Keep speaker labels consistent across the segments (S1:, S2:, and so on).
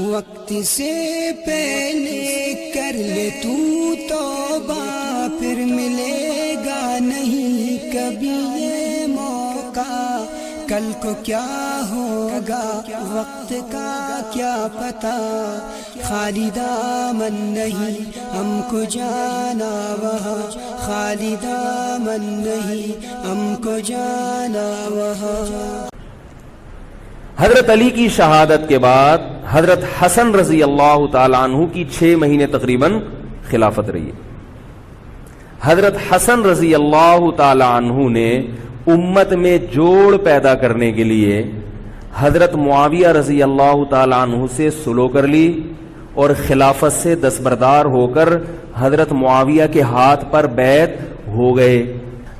S1: وقت سے پہلے کر لے تو توبہ، پھر ملے گا نہیں کبھی یہ موقع، کل کو کیا ہوگا وقت کا کیا پتہ، خالی دامن نہیں ہم کو جانا وہاں، خالی دامن نہیں ہم کو جانا وہاں۔
S2: حضرت علی کی شہادت کے بعد حضرت حسن رضی اللہ تعالی عنہ کی 6 مہینے تقریباً خلافت رہی ہے۔ حضرت حسن رضی اللہ تعالی عنہ نے امت میں جوڑ پیدا کرنے کے لیے حضرت معاویہ رضی اللہ تعالی عنہ سے صلح کر لی اور خلافت سے دستبردار ہو کر حضرت معاویہ کے ہاتھ پر بیعت ہو گئے۔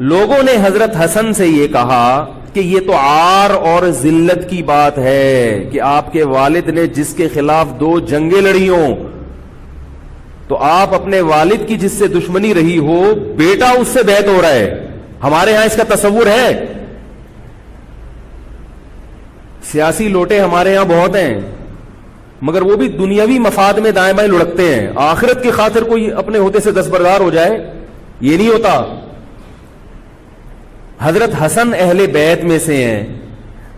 S2: لوگوں نے حضرت حسن سے یہ کہا کہ یہ تو عار اور ذلت کی بات ہے کہ آپ کے والد نے جس کے خلاف 2 جنگیں لڑی ہوں تو آپ اپنے والد کی جس سے دشمنی رہی ہو بیٹا اس سے بیعت ہو رہا ہے۔ ہمارے ہاں اس کا تصور ہے؟ سیاسی لوٹے ہمارے ہاں بہت ہیں، مگر وہ بھی دنیاوی مفاد میں دائیں بائیں لڑکتے ہیں، آخرت کی خاطر کوئی اپنے ہوتے سے دستبردار ہو جائے یہ نہیں ہوتا۔ حضرت حسن اہل بیت میں سے ہیں۔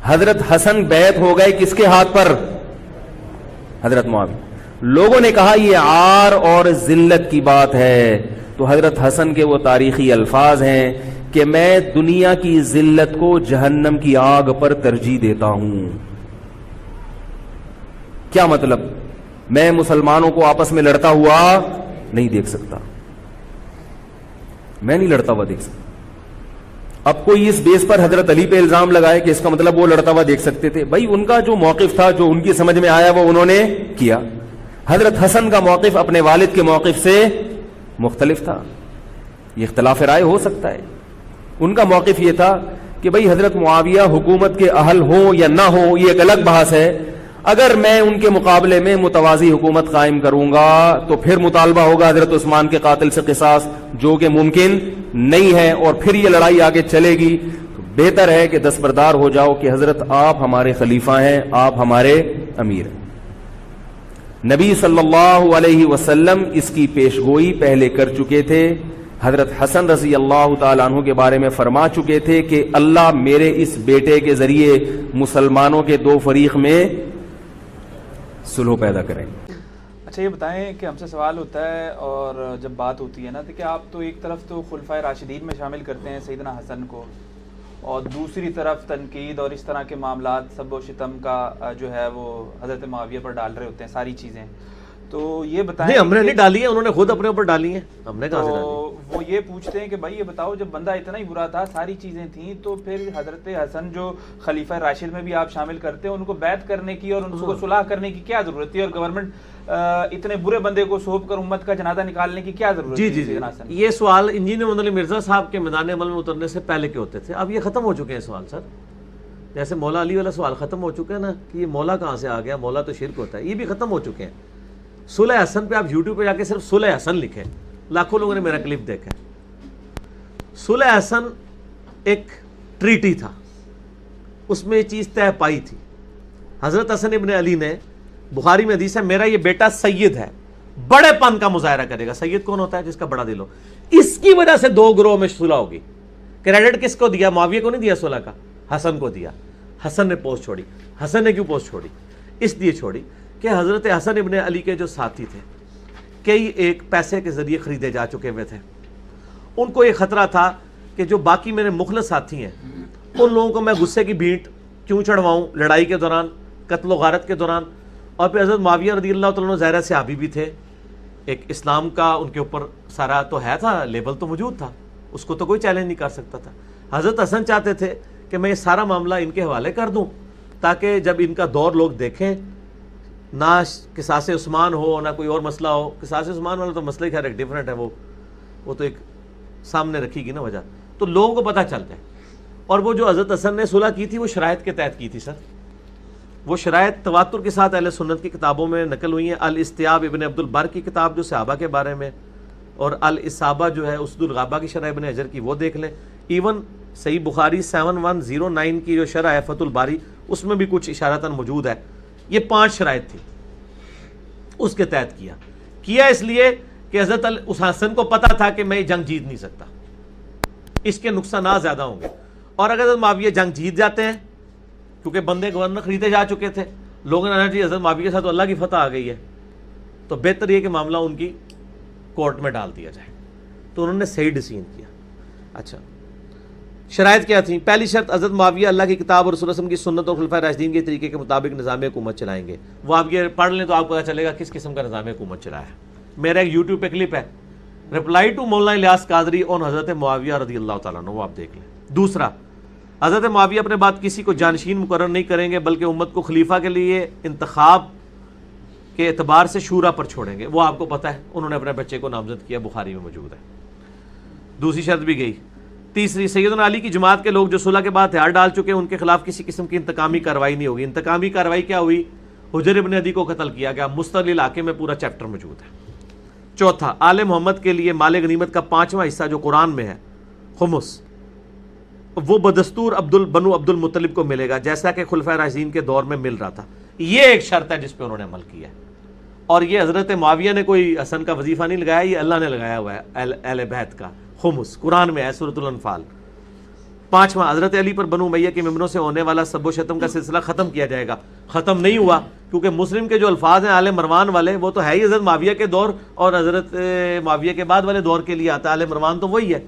S2: حضرت حسن بیعت ہو گئے کس کے ہاتھ پر؟ حضرت معاویہ۔ لوگوں نے کہا یہ عار اور ذلت کی بات ہے، تو حضرت حسن کے وہ تاریخی الفاظ ہیں کہ میں دنیا کی ذلت کو جہنم کی آگ پر ترجیح دیتا ہوں۔ کیا مطلب؟ میں مسلمانوں کو آپس میں لڑتا ہوا نہیں دیکھ سکتا، میں نہیں لڑتا ہوا دیکھ سکتا۔ اب کوئی اس بیس پر حضرت علی پہ الزام لگائے کہ اس کا مطلب وہ لڑتا ہوا دیکھ سکتے تھے، بھائی ان کا جو موقف تھا، جو ان کی سمجھ میں آیا وہ انہوں نے کیا۔ حضرت حسن کا موقف اپنے والد کے موقف سے مختلف تھا، یہ اختلاف رائے ہو سکتا ہے۔ ان کا موقف یہ تھا کہ بھائی حضرت معاویہ حکومت کے اہل ہوں یا نہ ہوں یہ ایک الگ بحث ہے، اگر میں ان کے مقابلے میں متوازی حکومت قائم کروں گا تو پھر مطالبہ ہوگا حضرت عثمان کے قاتل سے قصاص، جو کہ ممکن نہیں ہے، اور پھر یہ لڑائی آگے چلے گی۔ تو بہتر ہے کہ دستبردار ہو جاؤ کہ حضرت آپ ہمارے خلیفہ ہیں، آپ ہمارے امیر ہیں۔ نبی صلی اللہ علیہ وسلم اس کی پیشگوئی پہلے کر چکے تھے۔ حضرت حسن رضی اللہ تعالیٰ عنہ کے بارے میں فرما چکے تھے کہ اللہ میرے اس بیٹے کے ذریعے مسلمانوں کے 2 فریق میں صلح پیدا کریں۔
S3: اچھا یہ بتائیں کہ ہم سے سوال ہوتا ہے اور جب بات ہوتی ہے نا کہ آپ تو ایک طرف تو خلفائے راشدین میں شامل کرتے ہیں سیدنا حسن کو، اور دوسری طرف تنقید اور اس طرح کے معاملات سب و شتم کا جو ہے وہ حضرت معاویہ پر ڈال رہے ہوتے ہیں ساری چیزیں، تو یہ بتائیں۔
S4: نہیں، ہم نے نہیں ڈالی ہیں، انہوں نے خود اپنے اوپر ڈالی ہیں، ہم نے کہاں سے ڈالی؟
S3: وہ یہ پوچھتے ہیں کہ بھائی یہ بتاؤ جب بندہ اتنا ہی برا تھا، ساری چیزیں تھیں، تو پھر حضرت حسن جو خلیفہ راشد میں بھی آپ شامل کرتے ہیں، ان کو بیعت کرنے کی اور ان کو صلح کرنے کی کیا ضرورت تھی، اور گورنمنٹ اتنے برے بندے کو سونپ کر امت کا جنازہ نکالنے کی کیا ضرورت تھی؟
S4: جی یہ سوال انجینئر محمد علی مرزا صاحب کے میدان عمل میں اترنے سے پہلے کے ہوتے تھے، اب یہ ختم ہو چکے ہیں سوال سر۔ جیسے مولا علی والا سوال ختم ہو چکا ہے نا کہ یہ مولا کہاں سے آ گیا، مولا تو شرک ہوتا ہے، یہ بھی ختم ہو چکے ہیں۔ صلح حسن پہ آپ یوٹیوب پہ جا کے صرف صلح حسن لکھیں، لاکھوں لوگوں نے میرا کلپ دیکھا ہے۔ صلح حسن ایک ٹریٹی تھا، اس میں یہ چیز طے پائی تھی۔ حضرت حسن ابن علی نے، بخاری میں حدیث ہے، میرا یہ بیٹا سید ہے، بڑے پن کا مظاہرہ کرے گا۔ سید کون ہوتا ہے؟ جس کا بڑا دل ہو۔ اس کی وجہ سے 2 گروہ میں صلح ہوگی۔ کریڈٹ کس کو دیا؟ معاویہ کو نہیں دیا صلح کا، حسن کو دیا۔ حسن نے پوسٹ چھوڑی۔ حسن نے کیوں پوسٹ چھوڑی؟ اس لیے چھوڑی کہ حضرت حسن ابن علی کے جو ساتھی تھے، کئی ایک پیسے کے ذریعے خریدے جا چکے ہوئے تھے، ان کو یہ خطرہ تھا کہ جو باقی میرے مخلص ساتھی ہیں ان لوگوں کو میں غصے کی بھینٹ کیوں چڑھواؤں لڑائی کے دوران، قتل و غارت کے دوران۔ اور پھر حضرت معاویہ رضی اللہ تعالیٰ عنہ ظاہرہ صحابی بھی تھے، ایک اسلام کا ان کے اوپر سارا تو ہے تھا، لیبل تو موجود تھا، اس کو تو کوئی چیلنج نہیں کر سکتا تھا۔ حضرت حسن چاہتے تھے کہ میں یہ سارا معاملہ ان کے حوالے کر دوں تاکہ جب ان کا دور لوگ دیکھیں، نہ قصاص عثمان ہو نہ کوئی اور مسئلہ ہو۔ قصاص عثمان والا تو مسئلہ ہی خیر ایک ڈیفرنٹ ہے، وہ تو ایک سامنے رکھی گی نا وجہ، تو لوگوں کو پتہ چل جائے۔ اور وہ جو حضرت حسن نے صلح کی تھی وہ شرائط کے تحت کی تھی سر، وہ شرائط تواتر کے ساتھ اہل سنت کی کتابوں میں نقل ہوئی ہیں۔ الاستیاب ابن عبد البر کی کتاب جو صحابہ کے بارے میں، اور الاصابہ جو ہے اسد الغابہ کی شرح ابن حجر کی، وہ دیکھ لیں۔ ایون صحیح بخاری 7109 کی جو شرح ہے فتح الباری، اس میں بھی کچھ اشارتاً موجود ہے۔ یہ 5 شرائط تھی اس کے تحت کیا اس لیے کہ حضرت اس حسن کو پتا تھا کہ میں یہ جنگ جیت نہیں سکتا، اس کے نقصانات زیادہ ہوں گے. اور اگر حضرت معاویہ جنگ جیت جاتے ہیں، کیونکہ بندے گورنر خریدے جا چکے تھے، لوگوں نے جی حضرت معاویہ کے ساتھ تو اللہ کی فتح آ گئی ہے، تو بہتر یہ کہ معاملہ ان کی کورٹ میں ڈال دیا جائے. تو انہوں نے صحیح ڈیسیژن کیا. اچھا شرائط کیا تھیں؟ پہلی شرط حضرت معاویہ اللہ کی کتاب اور رسول اللہ صلی اللہ علیہ وسلم کی سنت اور خلفائے راشدین کے طریقے کے مطابق نظام حکومت چلائیں گے. وہ آپ یہ پڑھ لیں تو آپ کو پتہ چلے گا کس قسم کا نظام حکومت چلایا ہے. میرا ایک یوٹیوب پہ کلپ ہے، رپلائی ٹو مولانا الیاس قادری اور حضرت معاویہ رضی اللہ تعالیٰ عنہ، وہ آپ دیکھ لیں. دوسرا، حضرت معاویہ اپنے بعد کسی کو جانشین مقرر نہیں کریں گے، بلکہ امت کو خلیفہ کے لیے انتخاب کے اعتبار سے شورا پر چھوڑیں گے. وہ آپ کو پتہ ہے انہوں نے اپنے بچے کو نامزد کیا، بخاری میں موجود ہے. دوسری شرط بھی گئی. تیسری، سیدنا علی کی جماعت کے لوگ جو صلح کے بعد ہتھیار ڈال چکے ہیں ان کے خلاف کسی قسم کی انتقامی کارروائی نہیں ہوگی. انتقامی کارروائی کیا ہوئی؟ حجر ابن عدی کو قتل کیا گیا، مستقل علاقے میں پورا چیپٹر موجود ہے. چوتھا، آل محمد کے لیے مال غنیمت کا 5واں حصہ جو قرآن میں ہے، خمس، وہ بدستور بنو عبد المطلب کو ملے گا، جیسا کہ خلفائے راشدین کے دور میں مل رہا تھا. یہ ایک شرط ہے جس پہ انہوں نے عمل کیا ہے. اور یہ حضرت معاویہ نے کوئی حسن کا وظیفہ نہیں لگایا، یہ اللہ نے لگایا ہوا ہے. اہل بیت کا خمس قرآن میں ہے، سورۃ الانفال. 5واں، حضرت علی پر بنو امیہ کے ممبروں سے ہونے والا سب و شتم کا سلسلہ ختم کیا جائے گا. ختم نہیں ہوا، کیونکہ مسلم کے جو الفاظ ہیں آل مروان والے، وہ تو ہے ہی حضرت معاویہ کے دور اور حضرت معاویہ کے بعد والے دور کے لیے آتا ہے. آل مروان تو وہی ہے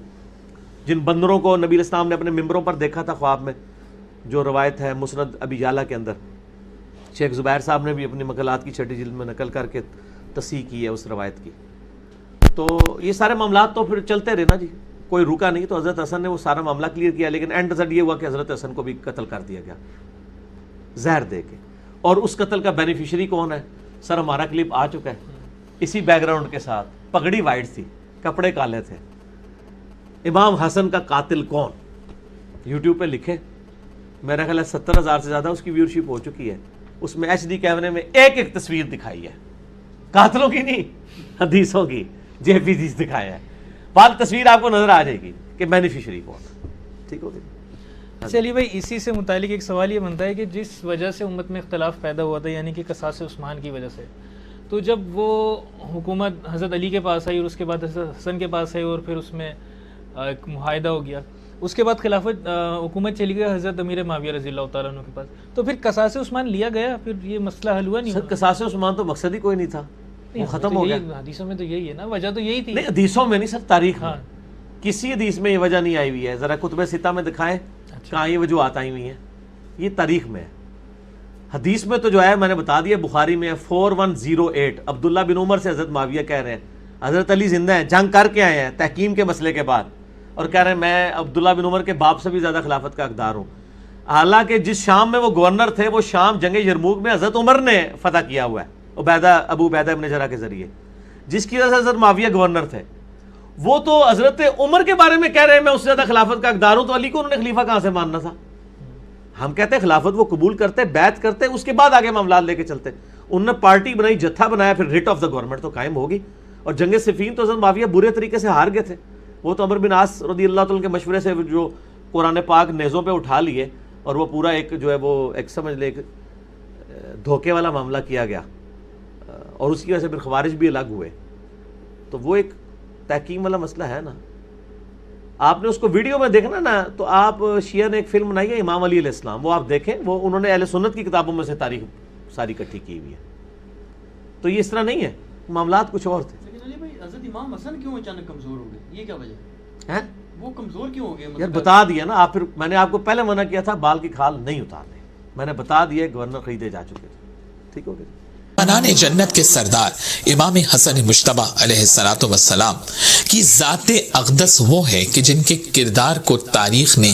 S4: جن بندروں کو نبی علیہ السلام نے اپنے ممبروں پر دیکھا تھا خواب میں، جو روایت ہے مسند ابی یعلا کے اندر. شیخ زبیر صاحب نے بھی اپنی مقالات کی 6 جلد میں نقل کر کے تصحیح کی ہے اس روایت کی. تو یہ سارے معاملات تو پھر چلتے رہے نا جی، کوئی رکا نہیں. تو حضرت حسن نے وہ سارا معاملہ کلیئر کیا، لیکن اینڈ رزلٹ یہ ہوا کہ حضرت حسن کو بھی قتل کر دیا گیا زہر دے کے. اور اس قتل کا بینیفیشری کون ہے؟ سر ہمارا کلپ آ چکا ہے اسی بیک گراؤنڈ کے ساتھ. پگڑی وائٹ تھی، کپڑے کالے تھے. امام حسن کا قاتل کون؟ یوٹیوب پہ لکھے، میرا خیال ہے 70,000 سے زیادہ اس کی ویورشپ ہو چکی ہے. اس میں HD کیمرے میں ایک ایک تصویر دکھائی ہے، قاتلوں کی نہیں، حدیثوں کی. JPGs دکھایا ہے. بعد تصویر آپ کو نظر آ جائے گی کہ بینیفیشری کون. ٹھیک ہو گیا.
S5: چلیے بھائی، اسی سے متعلق ایک سوال یہ بنتا ہے کہ جس وجہ سے امت میں اختلاف پیدا ہوا تھا، یعنی کہ قصاص عثمان کی وجہ سے، تو جب وہ حکومت حضرت علی کے پاس آئی اور اس کے بعد حضرت حسن کے پاس آئی اور پھر اس میں ایک معاہدہ ہو گیا، اس کے بعد خلافت حکومت چلی گئی حضرت امیر معاویہ رضی اللہ تعالیٰ عنہ کے پاس، تو پھر قصاص عثمان لیا گیا، پھر یہ مسئلہ حل ہوا نہیں؟
S4: سر قصاص عثمان تو مقصد ہی کوئی نہیں تھا، وہ ختم ہو گیا.
S5: حدیثوں میں تو یہی ہے نا، وجہ تو یہی تھی.
S4: نہیں حدیثوں میں نہیں سر، تاریخ میں کسی حدیث میں یہ وجہ نہیں آئی ہوئی ہے. ذرا کتب ستہ میں دکھائیں کہاں یہ وجوہات آئی ہوئی ہیں. یہ تاریخ میں ہے. حدیث میں تو جو ہے میں نے بتا دیا، بخاری میں 4108 عبداللہ بن عمر سے حضرت معاویہ کہہ رہے ہیں حضرت علی زندہ ہیں، جنگ کر کے آئے ہیں تحکیم کے مسئلے کے بعد، اور کہہ رہے ہیں میں عبداللہ بن عمر کے باپ سے بھی زیادہ خلافت کا حقدار ہوں. حالانکہ جس شام میں وہ گورنر تھے، وہ شام جنگ یرموک میں حضرت عمر نے فتح کیا ہوا ہے، ابو عبیدہ ابن جرح کے ذریعے، جس کی وجہ سے حضرت معاویہ گورنر تھے. وہ تو حضرت عمر کے بارے میں کہہ رہے ہیں میں اس سے زیادہ خلافت کا حقدار ہوں، تو علی کو انہوں نے خلیفہ کہاں سے ماننا تھا؟ ہم کہتے ہیں خلافت وہ قبول کرتے، بیعت کرتے، اس کے بعد آگے معاملات لے کے چلتے. انہوں نے پارٹی بنائی، جتھا بنایا، پھر ریٹ آف دا گورنمنٹ تو قائم ہوگی. اور جنگ صفین تو حضرت معاویہ برے طریقے سے ہار گئے تھے. وہ تو عمر بن عاص رضی اللہ تعالیٰ کے مشورے سے جو قرآن پاک نیزوں پہ اٹھا لیے، اور وہ پورا ایک جو ہے وہ ایک سمجھ لے ایک دھوکے والا معاملہ کیا گیا، اور اس کی وجہ سے پھر خوارج بھی الگ ہوئے. تو وہ ایک تحکیم والا مسئلہ ہے نا. آپ نے اس کو ویڈیو میں دیکھنا نا، تو آپ شیعہ نے ایک فلم بنائی ہے امام علی علیہ السلام، وہ آپ دیکھیں، وہ انہوں نے اہل سنت کی کتابوں میں سے تاریخ ساری اکٹھی کی ہوئی ہے. تو یہ اس طرح نہیں ہے، معاملات کچھ اور تھے.
S6: لیکن علی بھائی حضرت امام حسن کیوں اچانک کمزور ہو گئے؟ یہ کیا وجہ ہے؟ وہ کمزور کیوں ہو گئے؟
S4: یار بتا دیا نا آپ، پھر میں نے آپ کو پہلے منع کیا تھا بال کی کھال نہیں اتارنے، میں نے بتا دیا گورنر خریدے جا چکے تھے. ٹھیک ہو گیا.
S7: منان جنت کے سردار امام حسن مجتبی علیہ السلام کی ذات اقدس وہ ہے کہ جن کے کردار کو تاریخ نے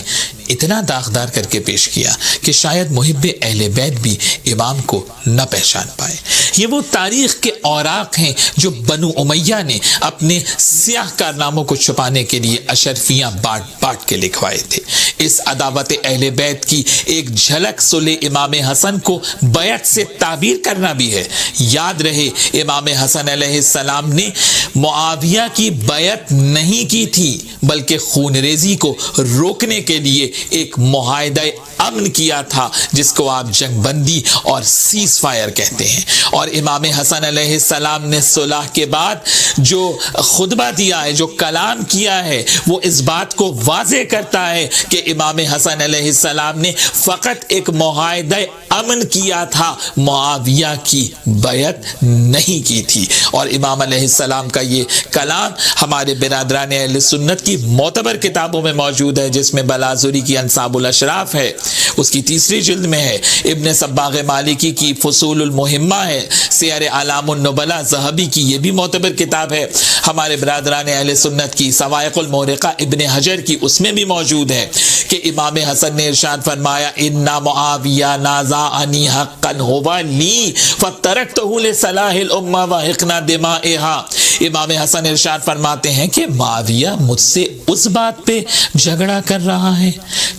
S7: اتنا داغدار کر کے پیش کیا کہ شاید محب اہل بیت بھی امام کو نہ پہچان پائے. یہ وہ تاریخ کے اوراق ہیں جو بنو امیہ نے اپنے سیاہ کارناموں کو چھپانے کے لیے اشرفیاں بانٹ بانٹ کے لکھوائے تھے. اس عداوت اہل بیت کی ایک جھلک صلح امام حسن کو بیعت سے تعبیر کرنا بھی ہے. یاد رہے امام حسن علیہ السلام نے معاویہ کی بیعت نہیں کی تھی، بلکہ خون ریزی کو روکنے کے لیے ایک معاہدہ امن کیا تھا جس کو آپ جنگ بندی اور سیز فائر کہتے ہیں. اور امام حسن علیہ السلام نے صلح کے بعد جو خطبہ دیا ہے، جو کلام کیا ہے، وہ اس بات کو واضح کرتا ہے کہ امام حسن علیہ السلام نے فقط ایک معاہدہ امن کیا تھا، معاویہ کی بیعت نہیں کی تھی. اور امام علیہ السلام کا یہ کلام ہمارے برادران اہل سنت کی معتبر کتابوں میں موجود ہے، جس میں بلازوری کی انصاب الاشراف ہے، اس کی 3 جلد میں ہے، ابن صباغ مالکی کی فصول المہمہ ہے، سیر اعلام النبلاء ذہبی کی یہ بھی معتبر کتاب ہے، ہمارے برادران اہل سنت کی سوائق المورقہ ابن حجر کی اس میں بھی موجود ہے کہ امام حسن نے ارشاد فرمایا انا معاویہ نازعنی حقا ہوا لی فترکتہ لصلاح الامہ وحقنا دمائها. امام حسن ارشاد فرماتے ہیں کہ معاویہ مجھ سے اس بات پہ جھگڑا کر رہا ہے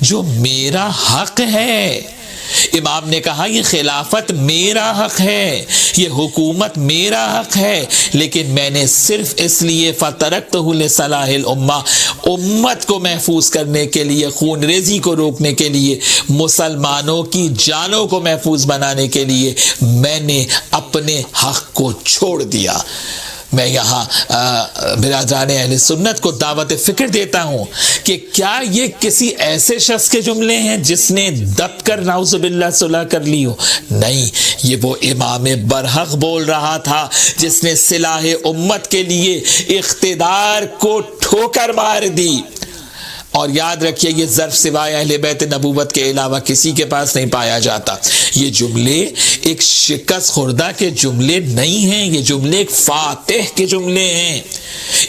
S7: جو میرا حق ہے. امام نے کہا یہ خلافت میرا حق ہے، یہ حکومت میرا حق ہے، لیکن میں نے صرف اس لیے فترکتہ لصلاح الامہ، امت کو محفوظ کرنے کے لیے، خون ریزی کو روکنے کے لیے، مسلمانوں کی جانوں کو محفوظ بنانے کے لیے میں نے اپنے حق کو چھوڑ دیا. میں یہاں برادران اہل سنت کو دعوت فکر دیتا ہوں کہ کیا یہ کسی ایسے شخص کے جملے ہیں جس نے دب کر نعوذ باللہ صلح کر لی ہو؟ نہیں، یہ وہ امام برحق بول رہا تھا جس نے صلاح امت کے لیے اقتدار کو ٹھوکر مار دی. اور یاد رکھیے یہ ظرف سوائے اہل بیت نبوت کے علاوہ کسی کے پاس نہیں پایا جاتا. یہ جملے ایک شکست خوردہ کے جملے نہیں ہیں، یہ جملے ایک فاتح کے جملے ہیں.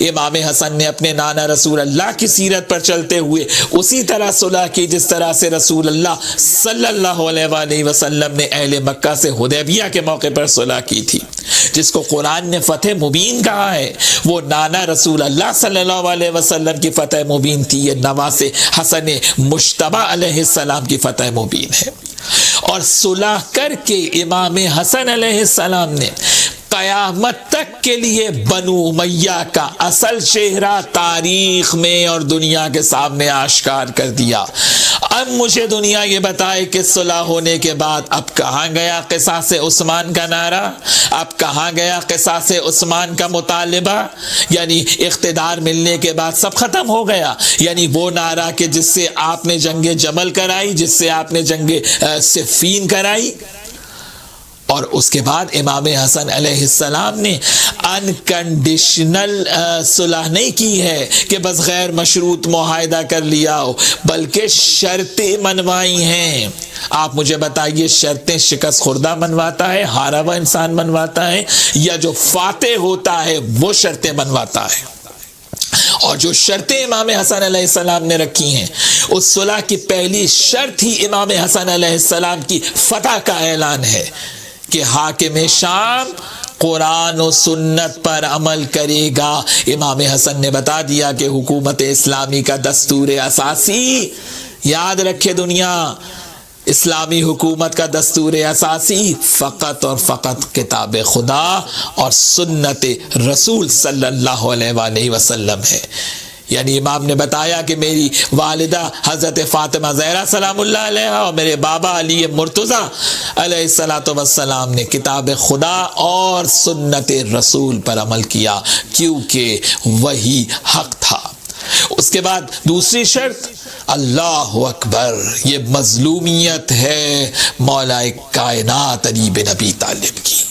S7: امام حسن نے اپنے نانا رسول اللہ کی سیرت پر چلتے ہوئے اسی طرح صلح کی جس طرح سے رسول اللہ صلی اللہ علیہ وآلہ وسلم نے اہل مکہ سے حدیبیہ کے موقع پر صلح کی تھی، جس کو قرآن نے فتح مبین کہا ہے. وہ نانا رسول اللہ صلی اللہ علیہ وسلم کی فتح مبین تھی، یہ نواز حسن مجتبی علیہ السلام کی فتح مبین ہے. اور صلح کر کے امام حسن علیہ السلام نے قیامت تک کے لیے بنو امیہ کا اصل چہرہ تاریخ میں اور دنیا کے سامنے آشکار کر دیا. اب مجھے دنیا یہ بتائے کہ صلح ہونے کے بعد اب کہاں گیا قصاص عثمان کا نعرہ، اب کہاں گیا قصاص عثمان کا مطالبہ؟ یعنی اقتدار ملنے کے بعد سب ختم ہو گیا. یعنی وہ نعرہ کہ جس سے آپ نے جنگ جمل کرائی، جس سے آپ نے جنگ صفین کرائی. اور اس کے بعد امام حسن علیہ السلام نے انکنڈیشنل صلح نہیں کی ہے کہ بس غیر مشروط معاہدہ کر لیا ہو، بلکہ شرطیں منوائی ہیں. آپ مجھے بتائیے شرطیں شکست خوردہ منواتا ہے، ہارا ہوا انسان منواتا ہے، یا جو فاتح ہوتا ہے وہ شرطیں منواتا ہے؟ اور جو شرطیں امام حسن علیہ السلام نے رکھی ہیں، اس صلح کی پہلی شرط ہی امام حسن علیہ السلام کی فتح کا اعلان ہے کہ حاکم شام قرآن و سنت پر عمل کرے گا. امام حسن نے بتا دیا کہ حکومت اسلامی کا دستور اساسی، یاد رکھے دنیا، اسلامی حکومت کا دستور اساسی فقط اور فقط کتاب خدا اور سنت رسول صلی اللہ علیہ وآلہ وسلم ہے. یعنی امام نے بتایا کہ میری والدہ حضرت فاطمہ زہرا سلام اللہ علیہ اور میرے بابا علی مرتضیٰ علیہ السلام نے کتاب خدا اور سنت رسول پر عمل کیا، کیونکہ وہی حق تھا. اس کے بعد دوسری شرط اللہ اکبر، یہ مظلومیت ہے مولا کائنات علی بن ابی طالب کی.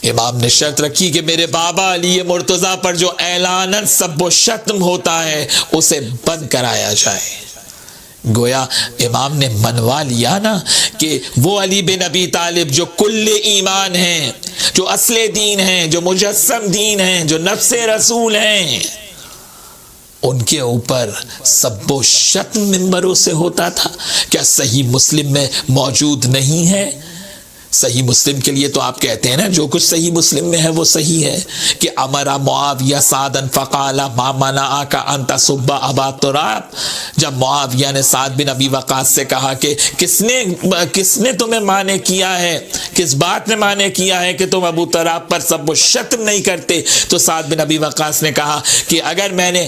S7: امام نے شرط رکھی کہ میرے بابا علی مرتضیٰ پر جو اعلاناً سب و شتم ہوتا ہے اسے بند کرایا جائے. گویا امام نے منوا لیا نا کہ وہ علی بن ابی طالب جو کل ایمان ہیں، جو اصل دین ہیں، جو مجسم دین ہیں، جو نفس رسول ہیں، ان کے اوپر سب و شتم منبروں سے ہوتا تھا. کیا صحیح مسلم میں موجود نہیں ہے؟ صحیح مسلم کے لیے تو آپ کہتے ہیں نا جو کچھ صحیح مسلم میں ہے وہ صحیح ہے کہ امرا معاویہ سعدن فقال ما منعک ان تسب ابا تراب. جب معاویہ نے سعد بن ابی وقاص سے کہا کہ کس نے تمہیں مانے کیا ہے, کس بات نے مانے کیا ہے کہ تم ابو تراب پر سب و شتم نہیں کرتے, تو سعد بن ابی وقاص نے کہا کہ اگر میں نے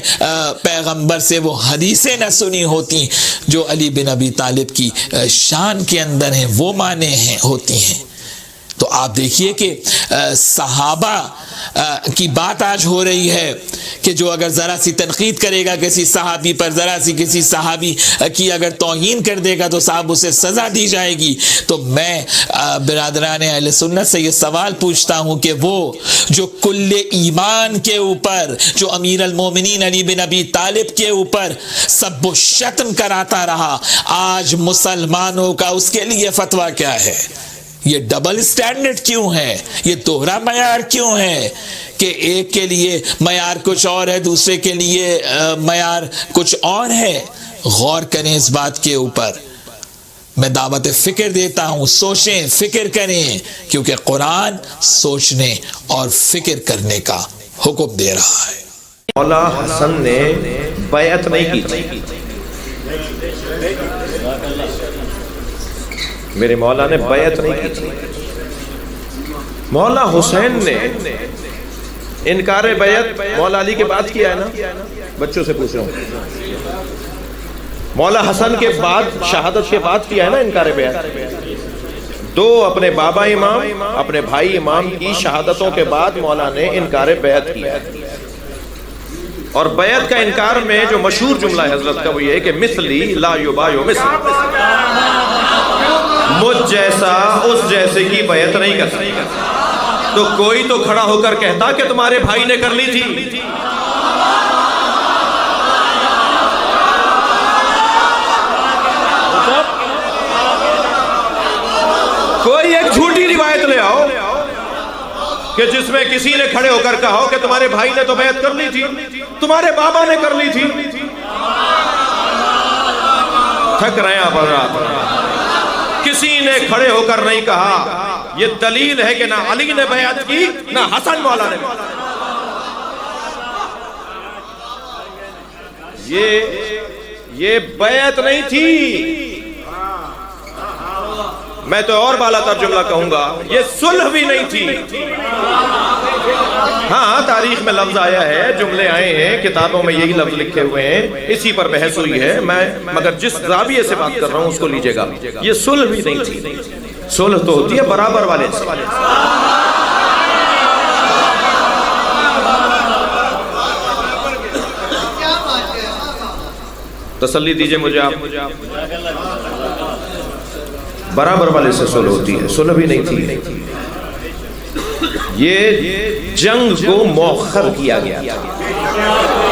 S7: پیغمبر سے وہ حدیثیں نہ سنی ہوتی جو علی بن ابی طالب کی شان کے اندر ہیں وہ مانے ہوتی ہیں. تو آپ دیکھیے کہ صحابہ کی بات آج ہو رہی ہے کہ جو اگر ذرا سی تنقید کرے گا کسی صحابی پر, ذرا سی کسی صحابی کی اگر توہین کر دے گا تو صاحب اسے سزا دی جائے گی. تو میں برادران اہل سنت سے یہ سوال پوچھتا ہوں کہ وہ جو کل ایمان کے اوپر, جو امیر المومنین علی بن ابی طالب کے اوپر سب و شتم کراتا رہا, آج مسلمانوں کا اس کے لیے فتویٰ کیا ہے؟ یہ ڈبل سٹینڈرڈ کیوں ہے؟ یہ دوہرا معیار کیوں ہے کہ ایک کے لیے معیار کچھ اور ہے, دوسرے کے لیے معیار کچھ اور ہے؟ غور کریں اس بات کے اوپر. میں دعوت فکر دیتا ہوں, سوچیں, فکر کریں, کیونکہ قرآن سوچنے اور فکر کرنے کا حکم دے رہا ہے.
S8: مولا حسن نے بیعت نہیں کی تھی, میرے مولا نے بیعت نہیں کی تھی. مولا حسین نے انکار بیعت مولا علی کے بعد کیا ہے نا, بچوں سے پوچھ رہا ہوں. مولا حسن کے بعد, شہادت کے بعد کیا ہے نا انکار بیعت. دو اپنے بابا امام, اپنے بھائی امام کی شہادتوں کے بعد مولا نے انکار بیعت کیا ہے. اور بیعت کا انکار میں جو مشہور جملہ ہے حضرت کا وہ یہ ہے کہ مثلی لا یبایع مثلی, مجھ جیسا اس جیسے کی بیعت نہیں کر سکتا. تو کوئی تو کھڑا ہو کر کہتا کہ تمہارے بھائی نے کر لی تھی. کوئی ایک جھوٹی روایت لے آؤ کہ جس میں کسی نے کھڑے ہو کر کہا ہو کہ تمہارے بھائی نے تو بیعت کر لی تھی, تمہارے بابا نے کر لی تھی. تھک رہے ہیں آپ حضرات, کسی نے کھڑے ہو کر نہیں کہا. یہ دلیل ہے کہ نہ علی نے بیعت کی نہ حسن مولا نے. یہ بیعت نہیں تھی. میں تو اور بالا تر جملہ کہوں گا, یہ صلح بھی نہیں تھی. ہاں تاریخ میں لفظ آیا ہے, جملے آئے ہیں, کتابوں میں یہی لفظ لکھے ہوئے ہیں, اسی پر بحث ہوئی ہے. میں مگر جس زاویے سے بات کر رہا ہوں اس کو لیجئے گا. یہ صلح بھی نہیں تھی. صلح تو ہوتی ہے برابر والے سے. تسلی دیجئے مجھے آپ, برابر والے سے صلح ہوتی ہے, صلح بھی نہیں تھی. یہ جنگ کو مؤخر کیا گیا تھا.